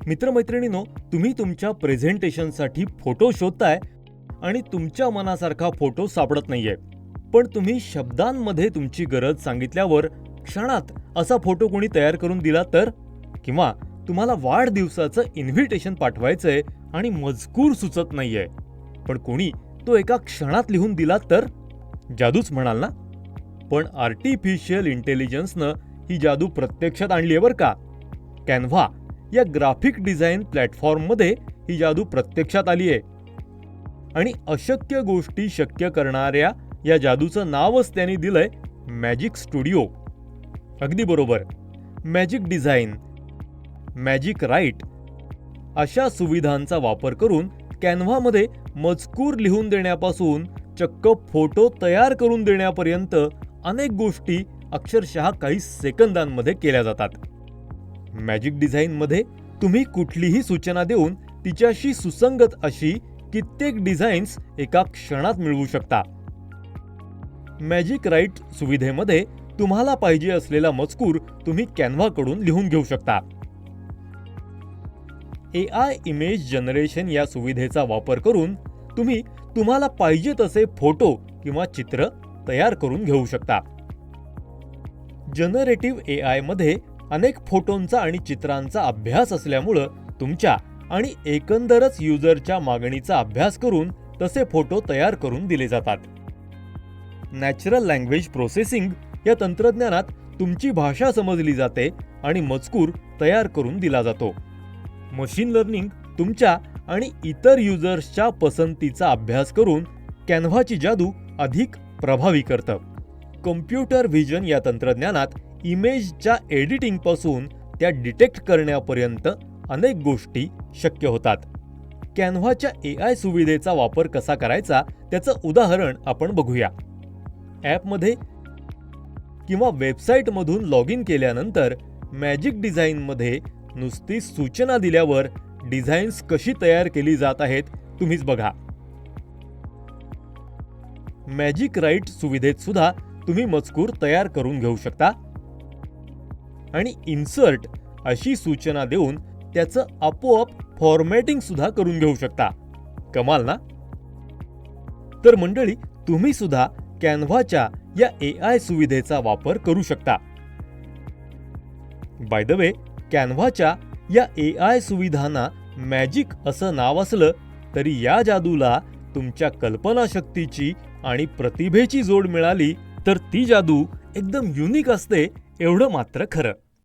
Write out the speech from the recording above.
मित्रमैत्रिणींनो, तुम्ही तुमच्या प्रेझेंटेशनसाठी फोटो शोधताय आणि तुमच्या मनासारखा फोटो सापडत नाहीये. पण तुम्ही शब्दांमध्ये तुमची गरज सांगितल्यावर क्षणात असा फोटो कोणी तयार करून दिला तर? किंवा तुम्हाला वाढदिवसाचं इन्व्हिटेशन पाठवायचंय आणि मजकूर सुचत नाहीये, पण कोणी तो एका क्षणात लिहून दिला तर? जादूच म्हणाल ना? पण आर्टिफिशियल इंटेलिजन्सनं ही जादू प्रत्यक्षात आणलीये बरं का. कॅनव्हा या ग्राफिक डिझाईन प्लॅटफॉर्ममध्ये ही जादू प्रत्यक्षात आली आहे. आणि अशक्य गोष्टी शक्य करणाऱ्या या जादूचं नावच त्यांनी दिलंय मॅजिक स्टुडिओ. अगदी बरोबर, मॅजिक डिझाईन, मॅजिक राईट अशा सुविधांचा वापर करून कॅनव्हामध्ये मजकूर लिहून देण्यापासून चक्क फोटो तयार करून देण्यापर्यंत अनेक गोष्टी अक्षरशः काही सेकंदांमध्ये केल्या जातात. मॅजिक डिझाईनमध्ये तुम्ही कुठलीही सूचना देऊन तिच्याशी सुसंगत अशी कित्येक डिझाईन्स एका क्षणात मिळवू शकता. मॅजिक राईट सुविधेमध्ये तुम्हाला पाहिजे असलेला मजकूर तुम्ही कॅनव्हाकडून लिहून घेऊ शकता. AI इमेज जनरेशन या सुविधेचा वापर करून तुम्ही तुम्हाला पाहिजे तसे फोटो किंवा चित्र तयार करून घेऊ शकता. जनरेटिव्ह AI मध्ये अनेक फोटोंचा आणि चित्रांचा अभ्यास असल्यामुळं तुमच्या आणि एकंदरच युजरच्या मागणीचा अभ्यास करून तसे फोटो तयार करून दिले जातात. नॅचरल लँग्वेज प्रोसेसिंग या तंत्रज्ञानात तुमची भाषा समजली जाते आणि मजकूर तयार करून दिला जातो. मशीन लर्निंग तुमच्या आणि इतर युजर्सच्या पसंतीचा अभ्यास करून कॅनव्हाची जादू अधिक प्रभावी करतं. कम्प्युटर व्हिजन या तंत्रज्ञानात इमेजच्या एडिटिंगपासून त्या डिटेक्ट करण्यापर्यंत अनेक गोष्टी शक्य होतात. कॅनव्हाच्या AI सुविधेचा वापर कसा करायचा त्याचं उदाहरण आपण बघूया. ॲपमध्ये किंवा वेबसाईटमधून लॉग इन केल्यानंतर मॅजिक डिझाईनमध्ये नुसती सूचना दिल्यावर डिझाईन्स कशी तयार केली जात आहेत तुम्हीच बघा. मॅजिक राईट सुविधेत सुद्धा तुम्ही मजकूर तयार करून घेऊ शकता आणि इन्सर्ट अशी सूचना देऊन त्याचं आपोआप फॉर्मॅटिंग सुद्धा करून घेऊ शकता. कमाल ना? तर मंडळी, तुम्ही सुद्धा कॅनव्हाच्या या AI सुविधेचा वापर करू शकता. बाय द वे, कॅनव्हाच्या या AI सुविधांना मॅजिक असं नाव असलं तरी या जादूला तुमच्या कल्पनाशक्तीची आणि प्रतिभेची जोड मिळाली तर ती जादू एकदम युनिक असते, एवढं मात्र खरं.